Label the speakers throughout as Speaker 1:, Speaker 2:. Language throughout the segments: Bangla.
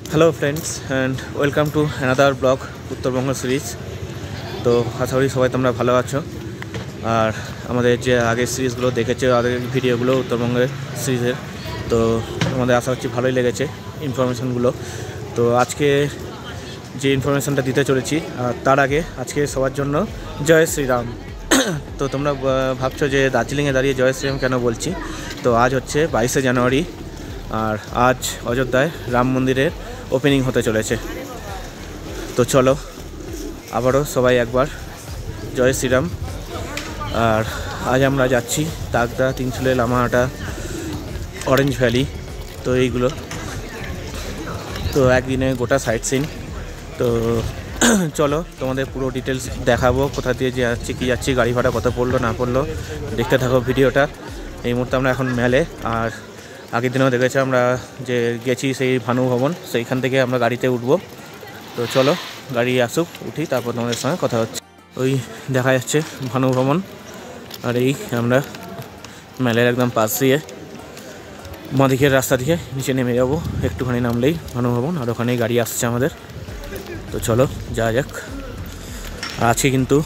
Speaker 1: Hello friends and welcome to another blog Uttarbanga series. তো আশা করি সবাই তোমরা ভালো আছো। আর আমাদের যে আগের সিরিজগুলো দেখেছো, আগের ভিডিওগুলো উত্তরবঙ্গের সিরিজের, তো আমাদের আশা করছি ভালোই লেগেছে ইনফরমেশানগুলো। তো আজকে যে ইনফরমেশানটা দিতে চলেছি, তার আগে আজকে সবার জন্য জয় শ্রীরাম। তো তোমরা ভাবছো যে দার্জিলিংয়ে দাঁড়িয়ে জয় শ্রীরাম কেন বলছি। তো আজ হচ্ছে 22শে জানুয়ারি, আর আজ অযোধ্যায় রাম মন্দিরের ওপেনিং হতে চলেছে। তো চলো আবারও সবাই একবার জয় শ্রীরাম। আর আজ আমরা যাচ্ছি তাগদা, তিনচুলে, লামাহাটা, অরেঞ্জ ভ্যালি, তো এইগুলো তো একদিনে গোটা সাইট সিন। তো চলো তোমাদের পুরো ডিটেলস দেখাবো, কোথা দিয়ে যাচ্ছি, কী যাচ্ছি, গাড়ি ভাড়া কত পড়লো না পড়লো, দেখতে থাকো ভিডিওটা। এই মুহূর্তে আমরা এখন মেলে, আর আগের দিনেও দেখেছি আমরা যে গেছি সেই ভানু ভবন, সেইখান থেকে আমরা গাড়িতে উঠবো। তো চলো গাড়ি আসুক, উঠি, তারপর তোমাদের সঙ্গে কথা হচ্ছে। ওই দেখা যাচ্ছে ভানু ভবন, আর এই আমরা মেলের একদম পাশ দিয়ে মাদিকের রাস্তা থেকে নিচে নেমে যাবো, একটুখানি নামলেই ভানু ভবন, আর ওখানেই গাড়ি আসছে আমাদের। তো চলো যাওয়া যাক। আর আজকে কিন্তু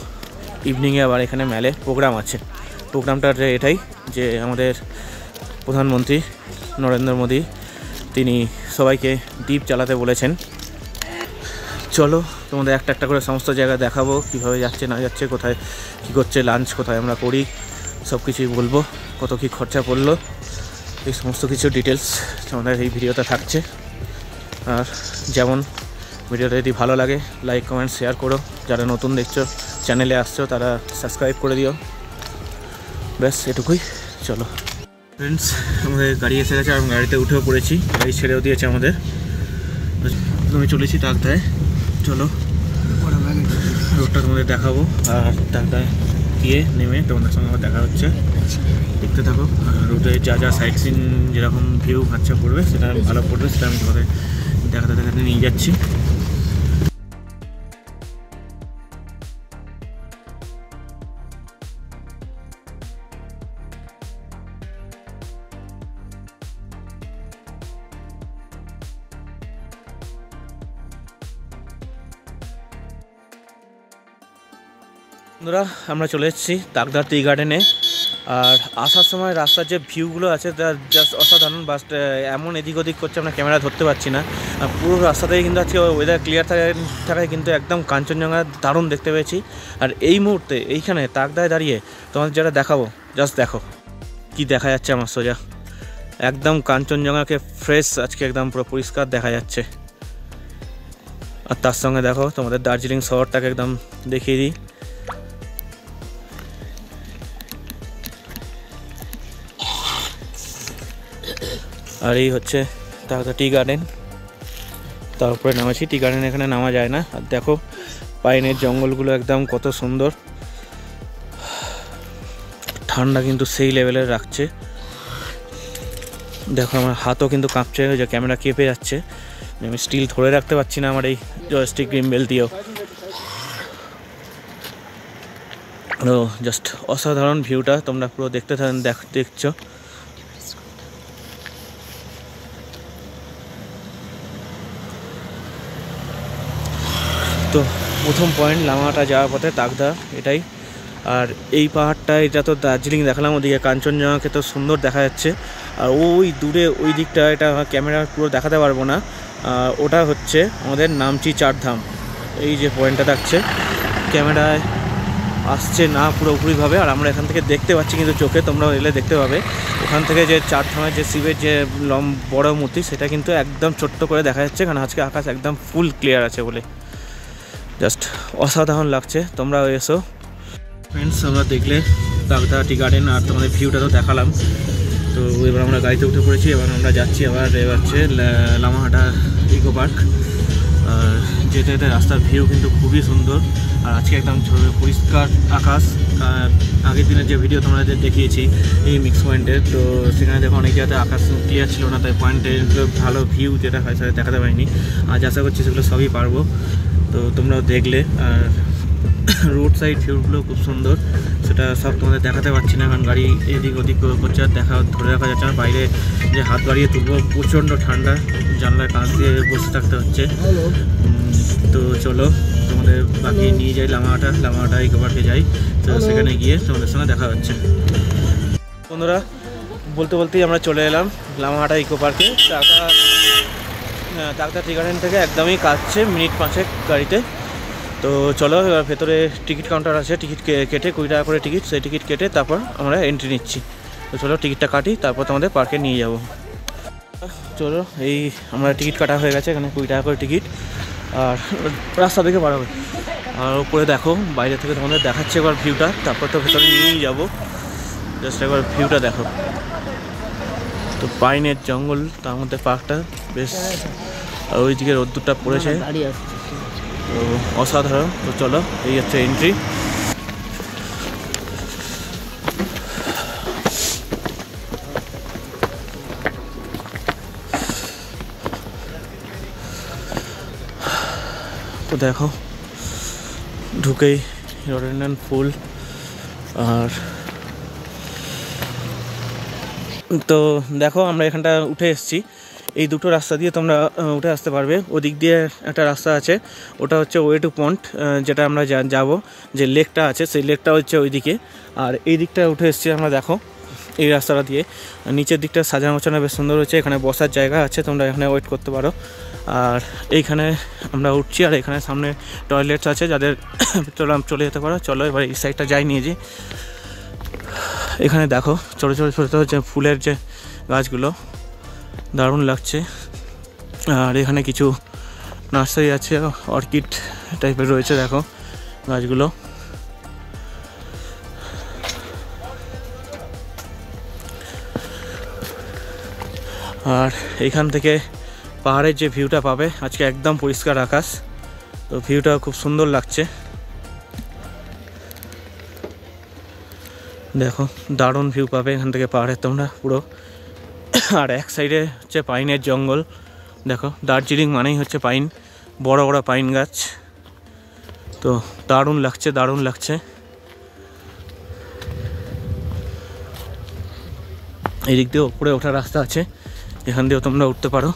Speaker 1: ইভিনিংয়ে আবার এখানে মেলে প্রোগ্রাম আছে। প্রোগ্রামটা এটাই যে আমাদের প্রধানমন্ত্রী নরেন্দ্র মোদী তিনি সবাইকে দ্বীপ জ্বালাতে বলেছেন। চলো তোমাদের একটা একটা করে সমস্ত জায়গা দেখাবো, কীভাবে যাচ্ছে না যাচ্ছে, কোথায় কী করছে, লাঞ্চ কোথায় আমরা করি, সব কিছুই বলবো, কত কী খরচা পড়লো, এই সমস্ত কিছু ডিটেলস আমাদের এই ভিডিওতে থাকছে। আর যেমন ভিডিওটা যদি ভালো লাগে লাইক কমেন্ট শেয়ার করো, যারা নতুন দেখছো চ্যানেলে আসছো তারা সাবস্ক্রাইব করে দিও, ব্যাস এটুকুই। চলো ফ্রেন্ডস, আমাদের গাড়ি এসে গেছে, আমি গাড়িতে উঠেও পড়েছি, গাড়ি ছেড়েও দিয়েছে আমাদের। আমি চলেছি তাগদায়, চলো রোডটা তোমাদের দেখাবো, আর তাগদায় গিয়ে নেমে তোমাদের সঙ্গে আমার দেখা হচ্ছে, দেখতে থাকো। রোডে যা যা সাইট সিন যেরকম ভিউ আচ্ছা পড়বে, সেটা ভালো পড়বে, সেটা আমি তোমাদের দেখাতে দেখাতে নিয়ে যাচ্ছি। বন্ধুরা, আমরা চলে এসেছি তাগদা টি গার্ডেনে। আর আসার সময় রাস্তার যে ভিউগুলো আছে তা জাস্ট অসাধারণ। বাস এমন এদিক ওদিক করছে, আমরা ক্যামেরা ধরতে পারছি না। পুরো রাস্তাতেই কিন্তু আজকে ওয়েদার ক্লিয়ার থাকায় কিন্তু একদম কাঞ্চনজঙ্ঘা দারুণ দেখতে পেয়েছি। আর এই মুহূর্তে এইখানে তাগদায় দাঁড়িয়ে তোমাদের যেটা দেখাবো, জাস্ট দেখো কি দেখা যাচ্ছে আমার সোজা, একদম কাঞ্চনজঙ্ঘাকে ফ্রেশ আজকে একদম পুরো পরিষ্কার দেখা যাচ্ছে। আর তার সঙ্গে দেখো তোমাদের দার্জিলিং শহরটাকে একদম দেখিয়ে দিই। আর এই হচ্ছে তাগদা টি গার্ডেন, তারপরে নামেছি। টি গার্ডেন এখানে নামা যায় না। আর দেখো পাইনের জঙ্গলগুলো একদম কত সুন্দর, ঠান্ডা কিন্তু সেই লেভেলের রাখছে। দেখো আমার হাতও কিন্তু কাঁপছে, যে ক্যামেরা কেঁপে যাচ্ছে, আমি স্টিল ধরে রাখতে পারছি না আমার এই জয়স্টিক গিম্বেল দিয়েও। জাস্ট অসাধারণ ভিউটা তোমরা পুরো দেখছো। তো প্রথম পয়েন্ট লামাহাটা যাওয়ার পথে তাগদা এটাই। আর এই পাহাড়টা, এটা তো দার্জিলিং দেখালাম, ওদিকে কাঞ্চনজঙ্ঘাকে তো সুন্দর দেখা যাচ্ছে। আর ওই দূরে ওই দিকটা, এটা ক্যামেরা পুরো দেখাতে পারবো না, ওটা হচ্ছে আমাদের নামচি চারধাম। এই যে পয়েন্টটা থাকছে, ক্যামেরায় আসছে না পুরোপুরিভাবে, আর আমরা এখান থেকে দেখতে পাচ্ছি কিন্তু চোখে, তোমরাও এলে দেখতে পাবে। ওখান থেকে যে চারধামের যে শিবের যে বড় মূর্তি, সেটা কিন্তু একদম ছোট্ট করে দেখা যাচ্ছে, কারণ আজকে আকাশ একদম ফুল ক্লিয়ার আছে বলে। জাস্ট অসাধারণ লাগছে, তোমরাও এসো ফ্রেন্ডস। আমরা দেখলে তাগদা টি গার্ডেন আর তোমাদের ভিউটা তো দেখালাম। তো এবার আমরা গাড়িতে উঠে পড়েছি, এবার আমরা যাচ্ছি এবার হচ্ছে লামাহাটা ইকো পার্ক। আর যেতে যেতে রাস্তার ভিউ কিন্তু খুবই সুন্দর, আর আজকে একদম পরিষ্কার আকাশ। আগের দিনের যে ভিডিও তোমাদের দেখিয়েছি এই মিক্স পয়েন্টের, তো সেখানে দেখো অনেক জায়গাতে আকাশ ক্লিয়ার ছিল না, তাই পয়েন্টের ভালো ভিউ যেটা হয় সেটা দেখাতে পারিনি। আজ আশা করছি সেগুলো সবই পারবো, তো তোমরাও দেখলে। আর রোড সাইড ভিউগুলো খুব সুন্দর, সেটা সব তোমাদের দেখাতে পারছি না কারণ গাড়ি এদিক ওদিক করছে, আর ধরে রাখা যাচ্ছে না। বাইরে যে হাত বাড়িয়ে তুলবো, প্রচণ্ড ঠান্ডা, জানলায় কাঁচ দিয়ে বসে থাকতে হচ্ছে। তো চলো তোমাদের বাকি নিয়ে যাই লামাহাটা ইকো পার্কে যাই, তো সেখানে গিয়ে তোমাদের সঙ্গে দেখা হচ্ছে। বন্ধুরা, বলতে বলতেই আমরা চলে এলাম লামাহাটা ইকো পার্কে। টাকা টি গার্ডেন থেকে একদমই কাটছে মিনিট 5 গাড়িতে। তো চলো এবার ভেতরে টিকিট কাউন্টার আছে, টিকিট কেটে 20 টাকা করে টিকিট, সেই টিকিট কেটে তারপর আমরা এন্ট্রি নিচ্ছি। তো চলো টিকিটটা কাটি, তারপর তোমাদের পার্কে নিয়ে যাব। চলো এই আমরা টিকিট কাটা হয়ে গেছে, এখানে 20 টাকা করে টিকিট, আর রাস্তা দেখে বার হবে। আর উপরে দেখো বাইরে থেকে তোমাদের দেখাচ্ছে একবার ভিউটা, তারপর তো ভেতরে নিয়েই যাবো। জাস্ট একবার ভিউটা দেখো, তো পাইনের জঙ্গল, তার মধ্যে পার্কটা বেশ, আর ওইদিকে রোদ্দুরটা পড়েছে, তো অসাধারণ। তো চলো এই হচ্ছে এন্ট্রি। তো দেখো ঢুকেই রডেন্ড্রন ফুল, আর তো দেখো আমরা এখানটা উঠে এসেছি। এই দুটো রাস্তা দিয়ে তোমরা উঠে আসতে পারবে। ওদিক দিয়ে একটা রাস্তা আছে, ওটা হচ্ছে ওয়ে টু পন্ট, যেটা আমরা যাব, যে লেকটা আছে সেই লেকটা হচ্ছে ওইদিকে। আর এই দিকটা উঠে এসেছি আমরা, দেখো এই রাস্তাটা দিয়ে। নিচের দিকটা সাজানো গোছানো বেশ সুন্দর হচ্ছে, এখানে বসার জায়গা আছে, তোমরা এখানে ওয়েট করতে পারো। আর এইখানে আমরা উঠছি, আর এখানে সামনে টয়লেটস আছে, যাদের চলে যেতে পারো। চলো এবার এই সাইডটা যাই নিয়ে যে, এখানে দেখো ছোটো ছোটো ছোটো যে ফুলের যে গাছগুলো, দারুণ লাগছে। আর এখানে কিছু নার্সারি আছে, অর্কিড টাইপের রয়েছে, দেখো গাছগুলো। আর এইখান থেকে পাহাড়ের যে ভিউটা পাবে, আজকে একদম পরিষ্কার আকাশ, তো ভিউটা খুব সুন্দর লাগছে। দেখো দারুণ ভিউ পাবে এখান থেকে পাহাড়ের তোমরা পুরো। আর এক সাইডে হচ্ছে পাইনের জঙ্গল, দেখো দার্জিলিং মানেই হচ্ছে পাইন, বড় বড় পাইন গাছ, তো দারুণ লাগছে দারুণ লাগছে। এই দিক দিয়ে উপরে ওঠার রাস্তা আছে, এখান দিয়েও তোমরা উঠতে পারো,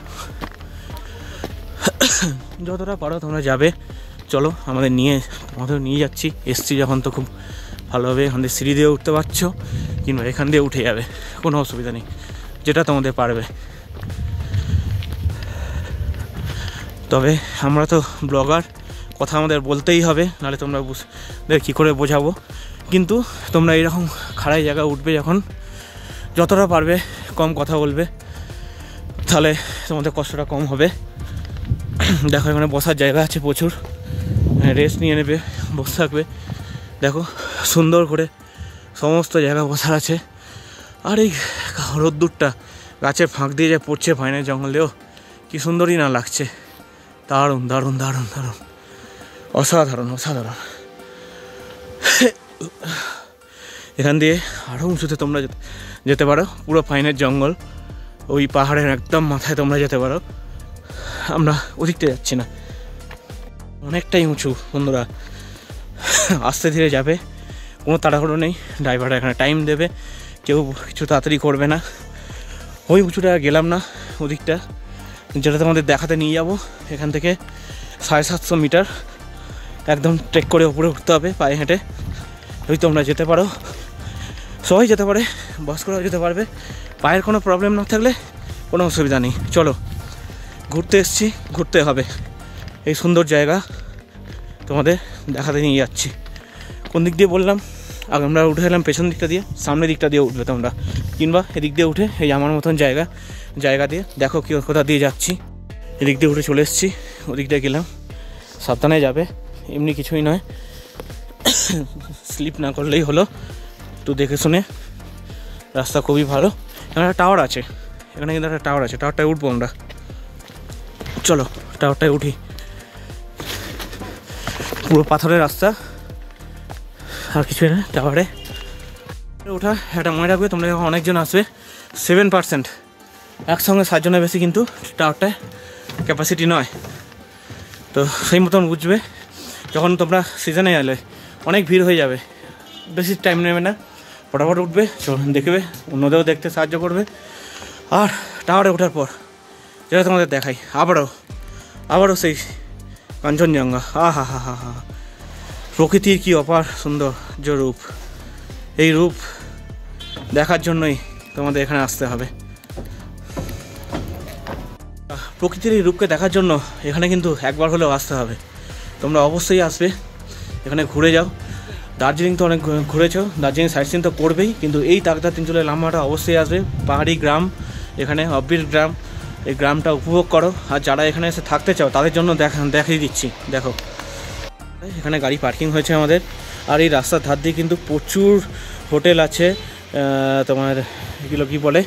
Speaker 1: যতটা পারো তোমরা যাবে। চলো তোমাদের নিয়ে যাচ্ছি, এসছি যখন তো খুব ভালোভাবে এখান দিয়ে সিঁড়ি দিয়ে উঠতে পারছো, কিংবা এখান দিয়ে উঠে যাবে, কোনো অসুবিধা নেই, যেটা তোমাদের পারবে। তবে আমরা তো ব্লগার, কথা আমাদের বলতেই হবে, নাহলে তোমরা কী করে বোঝাবো। কিন্তু তোমরা এরকম খাড়াই জায়গায় উঠবে যখন, যতটা পারবে কম কথা বলবে, তাহলে তোমাদের কষ্টটা কম হবে। দেখো এখানে বসার জায়গা আছে প্রচুর, রেস্ট নিয়ে নেবে, বসে থাকবে। দেখো সুন্দর করে সমস্ত জায়গা বসার আছে। আর এই রোদ্দুরটা গাছের ফাঁক দিয়ে যা পড়ছে পাইনের জঙ্গলেও, কি সুন্দরই না লাগছে, দারুণ দারুণ দারুণ দারুণ, অসাধারণ অসাধারণ। এখান দিয়ে আরও উঁচুতে তোমরা যেতে পারো, পুরো পাইনের জঙ্গল, ওই পাহাড়ের একদম মাথায় তোমরা যেতে পারো। আমরা ওদিকটা যাচ্ছি না, অনেকটাই উঁচু বন্ধুরা, আস্তে ধীরে যাবে, কোনো তাড়াহুড়ো নেই। ড্রাইভাররা এখানে টাইম দেবে, কেউ কিছু তাড়াতাড়ি করবে না। ওই উঁচুটা গেলাম না, ওদিকটা যেটা তোমাদের দেখাতে নিয়ে যাব। এখান থেকে 750 মিটার একদম ট্রেক করে উপরে উঠতে হবে পায়ে হেঁটে। ওই তোমরা যেতে পারো, সবাই যেতে পারে, বাস করেও যেতে পারবে, পায়ের কোনো প্রবলেম না থাকলে কোনো অসুবিধা নেই। চলো ঘুরতে এসেছি, ঘুরতে হবে, এই সুন্দর জায়গা তোমাদের দেখাতে নিয়ে যাচ্ছি। কোন দিক দিয়ে বললাম, আমরা উঠে এলাম পেছন দিকটা দিয়ে, সামনের দিকটা দিয়ে উঠবে তোমরা, কিংবা এদিক দিয়ে উঠে এই আমার মতন জায়গা দিয়ে দেখো কি কোথা দিয়ে যাচ্ছি। এদিক দিয়ে উঠে চলে এসেছি, ওদিক দিয়ে গেলাম, সাবধানে যাবে, এমনি কিছুই নয়, স্লিপ না করলেই হলো, একটু দেখে শুনে। রাস্তা খুবই ভালো, এখানে একটা টাওয়ার আছে, এখানে কিন্তু একটা টাওয়ার আছে, টাওয়ারটায় উঠবো আমরা। চলো টাওয়ারটায় উঠি, পুরো পাথরের রাস্তা, আর কিছুই না। টাওয়ারে ওঠা একটা মনে রাখবে, তোমরা যখন অনেকজন আসবে, 7%, একসঙ্গে 7 জনের বেশি কিন্তু টাওয়ারটায় ক্যাপাসিটি নয়, তো সেই মতন বুঝবে। যখন তোমরা সিজনে এলে অনেক ভিড় হয়ে যাবে, বেশি টাইম নেবে না, ফটাফট উঠবে, দেখবে, অন্যদেরও দেখতে সাহায্য করবে। আর টাওয়ারে ওঠার পর যেটা তোমাদের দেখাই, আবারও সেই কাঞ্চনজঙ্ঘা। হা হা হা হা, প্রকৃতির কি অপার সৌন্দর্য রূপ, এই রূপ দেখার জন্যই তোমাদের এখানে আসতে হবে। প্রকৃতির এই রূপকে দেখার জন্য এখানে কিন্তু একবার হলেও আসতে হবে। তোমরা অবশ্যই আসবে, এখানে ঘুরে যাও। দার্জিলিং তো অনেক ঘুরেছো, দার্জিলিং সাইট সিন তো করবেই, কিন্তু এই তাগদা তিনচুলের লাম্বাটা অবশ্যই আসবে। পাহাড়ি গ্রাম, এখানে অবির গ্রাম, এই গ্রামটা উপভোগ করো। আর যারা এখানে এসে থাকতে চাও তাদের জন্য দেখিয়ে দিচ্ছি। দেখো এখানে গাড়ি পার্কিং হয়েছে আমাদের, আর এই রাস্তার ধার দিয়ে কিন্তু প্রচুর হোটেল আছে, তোমার এগুলো কী বলে,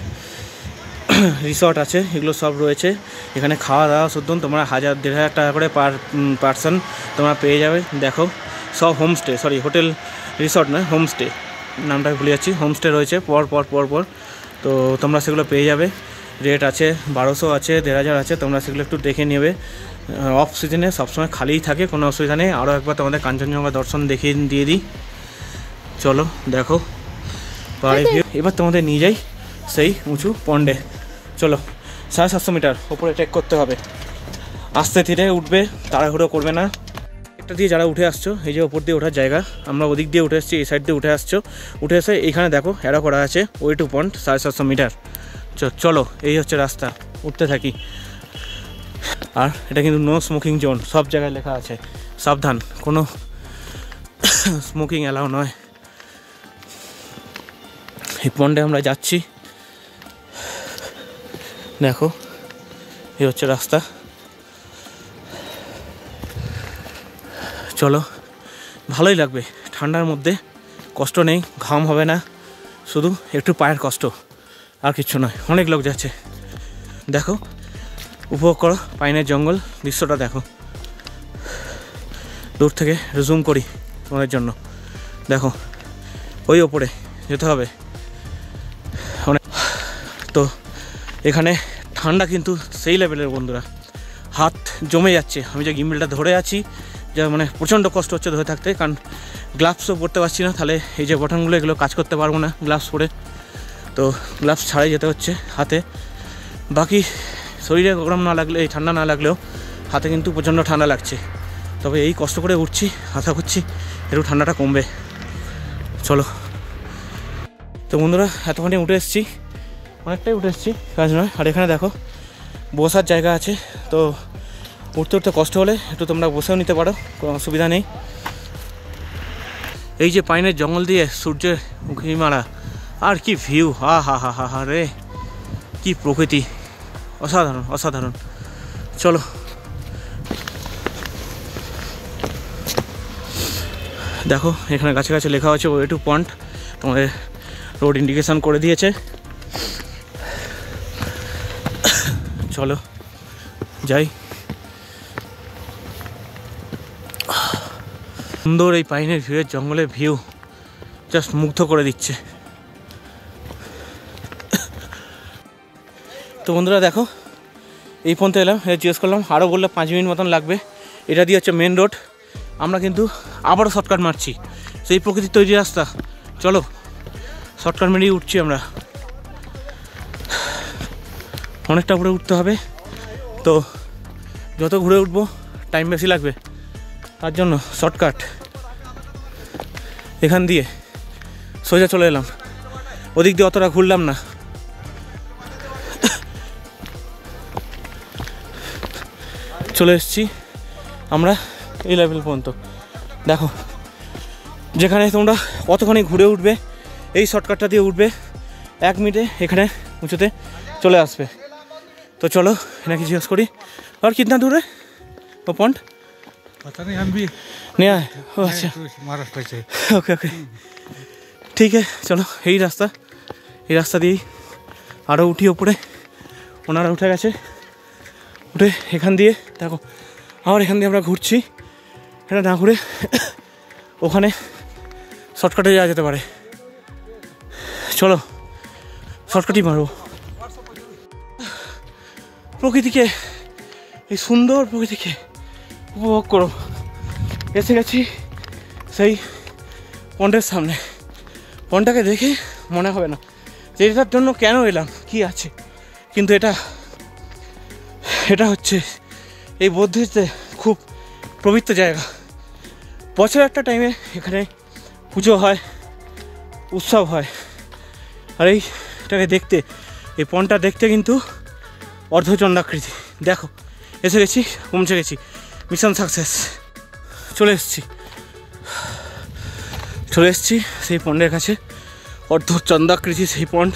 Speaker 1: রিসর্ট আছে, এগুলো সব রয়েছে। এখানে খাওয়া দাওয়া শুদ্ধ তোমরা 1000-1500 টাকা করে পার পারসন তোমরা পেয়ে যাবে। দেখো সব হোমস্টে, সরি হোটেল রিসর্ট নয়, হোমস্টে, নামটা ভুলে যাচ্ছি, হোমস্টে রয়েছে পর পর, তো তোমরা সেগুলো পেয়ে যাবে। রেট আছে 1200 আছে, 1500 আছে, তোমরা সেগুলো একটু দেখে নেবে। অফ সিজনে সবসময় খালিই থাকে, কোনো অসুবিধা নেই। আরও একবার তোমাদের কাঞ্চনজঙ্ঘা দর্শন দিয়ে দিই। চলো দেখো পাহাড়ি ভিউ। এবার তোমাদের নিয়ে যাই সেই উঁচু পন্ডে। চলো 750 মিটার ওপরে ট্রেক করতে হবে, আস্তে ধীরে উঠবে, তাড়াহুড়ো করবে না। একটা দিয়ে যারা উঠে আসছো, এই যে ওপর দিয়ে ওঠার জায়গা, আমরা ওদিক দিয়ে উঠে এসেছি, এই সাইড দিয়ে উঠে এসে এইখানে দেখো অ্যারো করা আছে, ওই টু পয়েন্ট 750 মিটার। চলো এই হচ্ছে রাস্তা, উঠতে থাকি। আর এটা কিন্তু নো স্মোকিং জোন, সব জায়গায় লেখা আছে, সাবধান, কোনো স্মোকিং অ্যালাউ নয়। এই পন্ডে আমরা যাচ্ছি, দেখো এই হচ্ছে রাস্তা। চলো, ভালোই লাগবে ঠান্ডার মধ্যে, কষ্ট নেই, ঘাম হবে না, শুধু একটু পায়ের কষ্ট, আর কিচ্ছু নয়। অনেক লোক যাচ্ছে, দেখো উপভোগ করো পাইনের জঙ্গল দৃশ্যটা। দেখো দূর থেকে জুম করি তোমাদের জন্য, দেখো ওই ওপরে যেতে হবে অনেক। তো এখানে ঠান্ডা কিন্তু সেই লেভেলের বন্ধুরা, হাত জমে যাচ্ছে। আমি যে গিম্বেলটা ধরে আছি, যা মানে প্রচণ্ড কষ্ট হচ্ছে ধরে থাকতে, কারণ গ্লাভসও পরতে পারছি না, তাহলে এই যে বটনগুলো এগুলো কাজ করতে পারবো না গ্লাভস পরে, তো গ্লাভস ছাড়াই যেতে হচ্ছে হাতে। বাকি শরীরে গরম না লাগলে, এই ঠান্ডা না লাগলেও হাতে কিন্তু প্রচণ্ড ঠান্ডা লাগছে। তবে এই কষ্ট করে উঠছি, আশা করছি একটু ঠান্ডাটা কমবে। চলো তো বন্ধুরা, এতখানি উঠে এসেছি, অনেকটাই উঠে এসেছি, কাজ নয়। আর এখানে দেখো বসার জায়গা আছে, তো উঠতে কষ্ট হলে একটু তোমরা বসেও নিতে পারো, কোনো অসুবিধা নেই। এই যে পাইনের জঙ্গল দিয়ে সূর্যের উঁকি মারা, আর কি ভিউ, হা হা হা হা হা রে, কি প্রকৃতি, অসাধারণ অসাধারণ। চলো দেখো এখানে গাছে গাছে লেখা আছে ওয়ে টু পয়েন্ট, তোমাদের রোড ইন্ডিকেশন করে দিয়েছে। চলো যাই। সুন্দর এই পাইনের ভিউয়ের, জঙ্গলের ভিউ জাস্ট মুগ্ধ করে দিচ্ছে। তো বন্ধুরা দেখো এই পর্যন্ত এলাম, জিজ্ঞেস করলাম, আরও বললে 5 মিনিট মতন লাগবে। এটা দিয়ে হচ্ছে মেন রোড, আমরা কিন্তু আবারও শর্টকাট মারছি, সেই প্রকৃতির তৈরি রাস্তা। চলো শর্টকাট মেরেই উঠছি আমরা, অনেকটা উপরে উঠতে হবে, তো যত ঘুরে উঠবো টাইম বেশি লাগবে, তার জন্য শর্টকাট এখান দিয়ে সোজা চলে এলাম, ওদিক দিয়ে অতটা ঘুরলাম না। চলে এসেছি আমরা এই লেভেল পর্যন্ত। দেখো যেখানে তোমরা কতখানি ঘুরে উঠবে, এই শর্টকাটটা দিয়ে উঠবে, 1 মিনিটে এখানে উঁচুতে চলে আসবে। तो चलो इन्हें जिज्ञेस करी और कितना दूर है वो पॉइंट?
Speaker 2: पता नहीं, हम भी
Speaker 1: नहीं आए। अच्छा
Speaker 2: महाराष्ट्र से।
Speaker 1: ओके ओके ठीक है, चलो यही रास्ता, এই রাস্তা দিয়েই আরও উঠি ওপরে, ওনারা উঠে গেছে, উঠে এখান দিয়ে দেখো আবার এখান দিয়ে আমরা ঘুরছি। এটা না ঘুরে ওখানে শর্টকাটে যাওয়া যেতে পারে, চলো শর্টকাটই মারবো। প্রকৃতিকে, এই সুন্দর প্রকৃতিকে উপভোগ করো, এসে গেছি সেই পন্ডের সামনে। পন্ডটাকে দেখে মনে হবে না যে এটার জন্য কেন এলাম, কি আছে, কিন্তু এটা হচ্ছে এই বৌদ্ধতে খুব পবিত্র জায়গা। বছর একটা টাইমে এখানে পুজো হয়, উৎসব হয়। আর এইটাকে দেখতে, এই পন্ডটা দেখতে কিন্তু অর্ধচন্দ্রাকৃতি। দেখো এসে গেছি, পৌঁছে গেছি, মিশন সাকসেস। চলে এসেছি সেই পন্ডের কাছে, অর্ধচন্দ্রাকৃতি সেই পন্ড।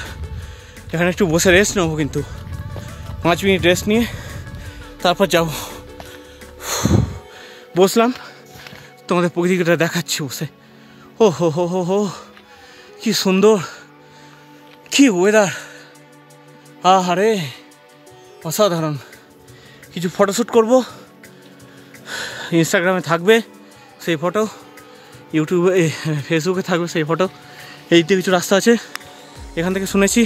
Speaker 1: এখানে একটু বসে রেস্ট নেবো, কিন্তু 5 মিনিট রেস্ট নিয়ে তারপর যাব। বসলাম, তোমাদের প্রকৃতিটা দেখাচ্ছি বসে। ও হো হো হো হো, কি সুন্দর, কি ওয়েদার, আহারে অসাধারণ। কিছু ফটোশ্যুট করব, ইনস্টাগ্রামে থাকবে সেই ফটো, ইউটিউবে ফেসবুকে থাকবে সেই ফটো। এই দিকে কিছু রাস্তা আছে, এখান থেকে শুনেছি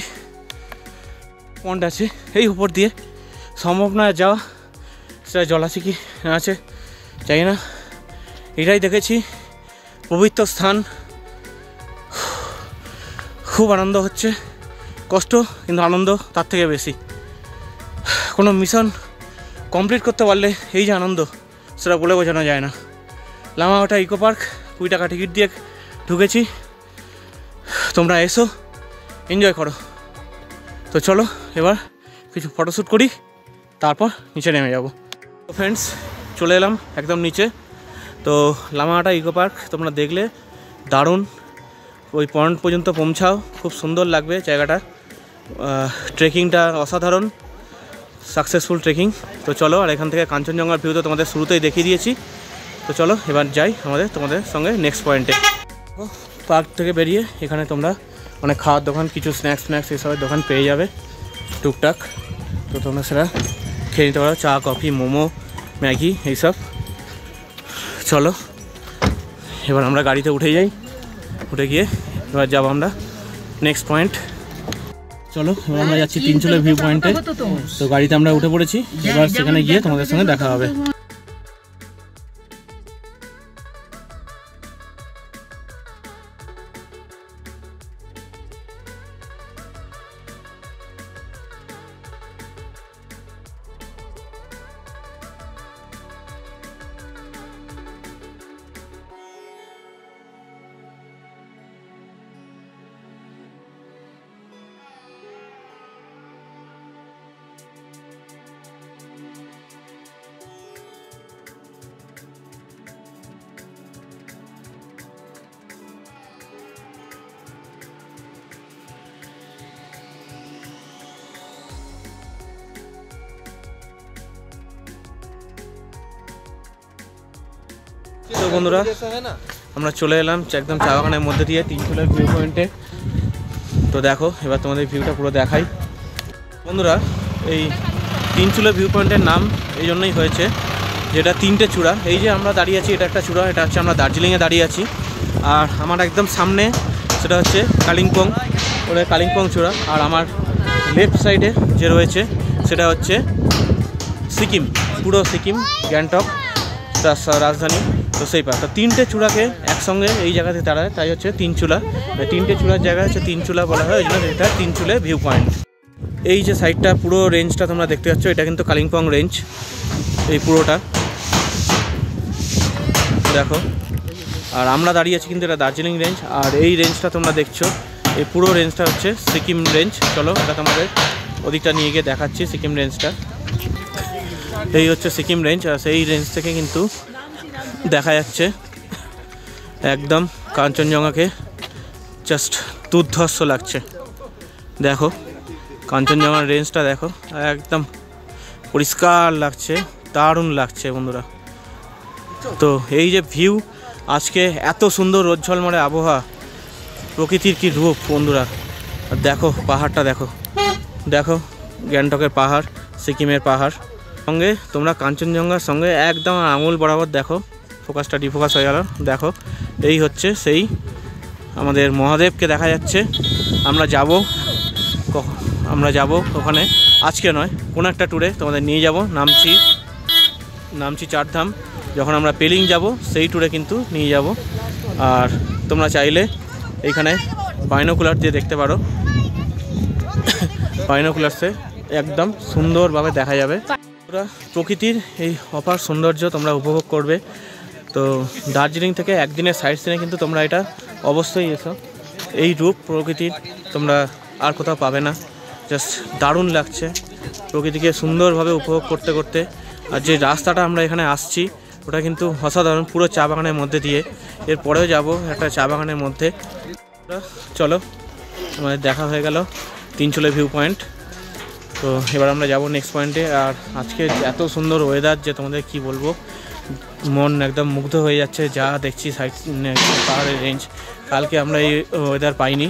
Speaker 1: পন্ড আছে এই উপর দিয়ে, সম্ভব না যাওয়া, সেটা জল আছে কি না আছে জানি না। এটাই দেখেছি পবিত্র স্থান, খুব আনন্দ হচ্ছে, কষ্ট কিন্তু আনন্দ তার থেকে বেশি। কোনো মিশন কমপ্লিট করতে পারলে এই যে আনন্দ, সেটা বলে বোঝানো যায় না। লামাহটা ইকো পার্ক 20 টাকা টিকিট দিয়ে ঢুকেছি, তোমরা এসো, এনজয় করো। তো চলো এবার কিছু ফটোশ্যুট করি, তারপর নিচে নেমে যাব। তো ফ্রেন্ডস, চলে এলাম একদম নিচে। তো লামাহাটা ইকো পার্ক তোমরা দেখলে দারুণ, ওই পয়েন্ট পর্যন্ত পৌঁছাও, খুব সুন্দর লাগবে জায়গাটা। ট্রেকিংটা অসাধারণ, সাকসেসফুল ট্রেকিং। তো চলো, আর এখান থেকে কাঞ্চনজঙ্ঘার ভিউ তো তোমাদের শুরুতেই দেখিয়ে দিয়েছি। তো চলো এবার যাই তোমাদের সঙ্গে নেক্সট পয়েন্টে। পার্ক থেকে বেরিয়ে এখানে তোমরা অনেক খাওয়ার দোকান, কিছু স্ন্যাক্স এসবের দোকান পেয়ে যাবে টুকটাক। তো তোমরা সেটা খেয়ে নিতে পারো, চা, কফি, মোমো, ম্যাগি এইসব। চলো এবার আমরা গাড়িতে উঠে যাই, উঠে গিয়ে এবার যাবো আমরা নেক্সট পয়েন্ট। চলো এবার আমরা যাচ্ছি তিনচুলের ভিউ পয়েন্টে। তো গাড়িতে আমরা উঠে পড়েছি, এবার সেখানে গিয়ে তোমাদের সঙ্গে দেখা হবে। তো বন্ধুরা, আমরা চলে এলাম একদম চা বাগানের মধ্যে দিয়ে তিনচুলের ভিউ পয়েন্টে। তো দেখো এবার তোমাদের ভিউটা পুরো দেখাই। বন্ধুরা, এই তিনচুলের ভিউ পয়েন্টের নাম এই জন্যই হয়েছে, যেটা 3টে চূড়া। এই যে আমরা দাঁড়িয়ে আছি, এটা একটা চূড়া, এটা হচ্ছে আমরা দার্জিলিংয়ে দাঁড়িয়ে আছি। আর আমার একদম সামনে সেটা হচ্ছে কালিম্পং, ওটা কালিম্পং চূড়া। আর আমার লেফট সাইডে যে রয়েছে সেটা হচ্ছে সিকিম, পুরো সিকিম, গ্যাংটক রাজধানী। তো সেই পার্ক, 3টে চূড়াকে একসঙ্গে এই জায়গাতে দাঁড়ায়, তাই হচ্ছে তিনচুলা। 3টে চূড়ার জায়গা হচ্ছে তিনচুলা বলা হয়, ওই জন্য এটা তিনচুলে ভিউ পয়েন্ট। এই যে সাইডটা পুরো রেঞ্জটা তোমরা দেখতে পাচ্ছ, এটা কিন্তু কালিম্পং রেঞ্জ, এই পুরোটা দেখো। আর আমরা দাঁড়িয়ে আছি কিন্তু এটা দার্জিলিং রেঞ্জ। আর এই রেঞ্জটা তোমরা দেখছো, এই পুরো রেঞ্জটা হচ্ছে সিকিম রেঞ্জ। চলো এটা তোমাদের ওদিকটা নিয়ে গিয়ে দেখাচ্ছি সিকিম রেঞ্জটা। এই হচ্ছে সিকিম রেঞ্জ, আর সেই রেঞ্জ থেকে কিন্তু দেখা যাচ্ছে একদম কাঞ্চনজঙ্ঘাকে, জাস্ট দুর্ধর্ষ লাগছে। দেখো কাঞ্চনজঙ্ঘার রেঞ্জটা দেখো, একদম পরিষ্কার লাগছে, দারুণ লাগছে বন্ধুরা। তো এই যে ভিউ, আজকে এত সুন্দর রোদ ঝলমলে আবহাওয়া, প্রকৃতির কি রূপ বন্ধুরা। আর দেখো পাহাড়টা দেখো, দেখো গ্যাংটকের পাহাড়, সিকিমের পাহাড়, সঙ্গে তোমরা কাঞ্চনজঙ্ঘার সঙ্গে একদম আঙুল বরাবর দেখো, ফোকাসটা ডিফোকাস হয়ে গেল। দেখো এই হচ্ছে সেই আমাদের মহাদেবকে দেখা যাচ্ছে। আমরা যাব ওখানে, আজকে নয় কোনো একটা ট্যুরে তোমাদের নিয়ে যাব। নামছি নামছি চারধাম। যখন আমরা পেলিং যাব সেই ট্যুরে কিন্তু নিয়ে যাব। আর তোমরা চাইলে এইখানে বাইনোকুলার দিয়ে দেখতে পারো, বাইনোকুলারসে একদম সুন্দরভাবে দেখা যাবে। তোমরা প্রকৃতির এই অপার সৌন্দর্য তোমরা উপভোগ করবে। তো দার্জিলিং থেকে একদিনের সাইট সিনে কিন্তু তোমরা এটা অবশ্যই এসো। এই রূপ প্রকৃতির তোমরা আর কোথাও পাবে না। জাস্ট দারুণ লাগছে প্রকৃতিকে সুন্দরভাবে উপভোগ করতে করতে। আর যে রাস্তাটা আমরা এখানে আসছি ওটা কিন্তু অসাধারণ, পুরো চা বাগানের মধ্যে দিয়ে। এরপরেও যাব একটা চা বাগানের মধ্যে। চলো, আমাদের দেখা হয়ে গেল তিনচুলে ভিউ পয়েন্ট। তো এবার আমরা যাব নেক্সট পয়েন্টে। আর আজকে এত সুন্দর ওয়েদার যে তোমাদের কি বলবো, মন একদম মুগ্ধ হয়ে যাচ্ছে যা দেখছি সাইড পাহাড়ের রেঞ্জ। কালকে আমরা এই ওয়েদার পাইনি,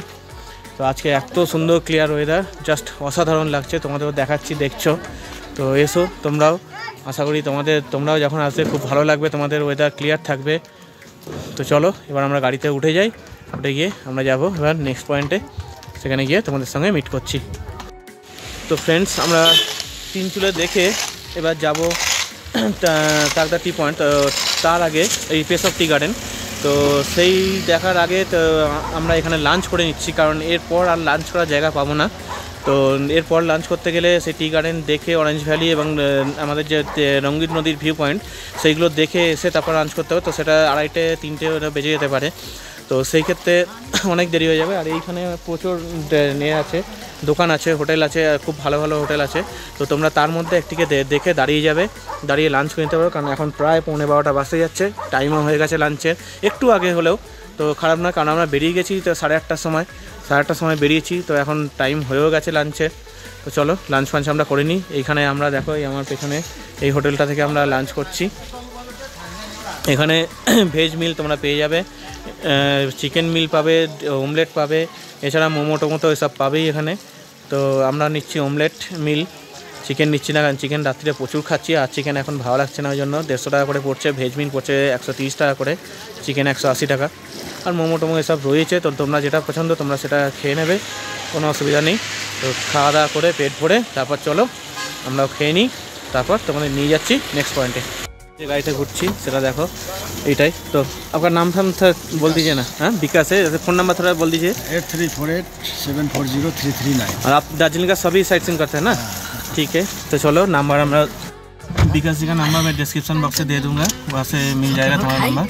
Speaker 1: তো আজকে এত সুন্দর ক্লিয়ার ওয়েদার, জাস্ট অসাধারণ লাগছে। তোমাদেরও দেখাচ্ছি, দেখছো তো এসো তোমরাও। আশা করি তোমরাও যখন আসবে খুব ভালো লাগবে, তোমাদের ওয়েদার ক্লিয়ার থাকবে। তো চলো এবার আমরা গাড়িতে উঠে যাই, উঠে গিয়ে আমরা যাব এবার নেক্সট পয়েন্টে, সেখানে গিয়ে তোমাদের সঙ্গে মিট করছি। তো ফ্রেন্ডস, আমরা তিনচুলে দেখে এবার যাব তাকদা টি পয়েন্ট। তো তার আগে এই পেস অফ টি গার্ডেন, তো সেই দেখার আগে তো আমরা এখানে লাঞ্চ করে নিচ্ছি, কারণ এরপর আর লাঞ্চ করার জায়গা পাবো না। তো এরপর লাঞ্চ করতে গেলে সেই টি গার্ডেন দেখে, অরেঞ্জ ভ্যালি এবং আমাদের যে রঙ্গিত নদীর ভিউ পয়েন্ট সেইগুলো দেখে এসে তারপর লাঞ্চ করতে হবে। তো সেটা 2:30-3টে বেজে যেতে পারে। তো সেই ক্ষেত্রে অনেক দেরি হয়ে যাবে। আর এইখানে প্রচুর আছে, দোকান আছে, হোটেল আছে, খুব ভালো ভালো হোটেল আছে। তো তোমরা তার মধ্যে একটিকে দেখে দাঁড়িয়ে যাবে, দাঁড়িয়ে লাঞ্চ করে নিতে পারো। কারণ এখন প্রায় 11:15 বাজতে যাচ্ছে, টাইমও হয়ে গেছে লাঞ্চের, একটু আগে হলেও তো খারাপ না। কারণ আমরা বেরিয়ে গেছি তো 8:30টার সময় বেরিয়েছি, তো এখন টাইম হয়েও গেছে লাঞ্চের। তো চলো লাঞ্চ ফাঞ্চ আমরা করে নিই। এইখানে আমরা দেখো আমার পেছনে এই হোটেলটা থেকে আমরা লাঞ্চ করছি। এখানে ভেজ মিল তোমরা পেয়ে যাবে, চিকেন মিল পাবে, অমলেট পাবে, এছাড়া মোমো টোমো তো এসব পাবেই এখানে। তো আমরা নিচ্ছি অমলেট মিল, চিকেন নিচ্ছি না, কারণ চিকেন রাত্রিরে প্রচুর খাচ্ছি আর চিকেন এখন ভালো লাগছে না, ওই জন্য 150 টাকা করে পড়ছে। ভেজ মিল পড়ছে 130 টাকা করে, চিকেন 180 টাকা। আর মোমো টোমো এসব রয়েছে, তো তোমরা যেটা পছন্দ তোমরা সেটা খেয়ে নেবে, কোনো অসুবিধা নেই। তো খাওয়া দাওয়া করে পেট ভরে তারপর চলো আমরাও খেয়ে নিই, তারপর তোমাদের নিয়ে যাচ্ছি নেক্সট পয়েন্টে। যে গাড়িতে ঘুরছি সেটা দেখো, এইটাই। तो आपका नाम था बोल दीजिए ना। हाँ, विकास है। फ़ोन नंबर थोड़ा बोल दीजिए।
Speaker 3: 8348740339।
Speaker 1: और आप दार्जिलिंग का सभी साइट सीइंग करते हैं ना? ठीक है, तो चलो नंबर हमारा विकास जी का नंबर मैं डिस्क्रिप्शन बॉक्स से दे दूँगा, वहाँ से मिल जाएगा तुम्हारा नंबर।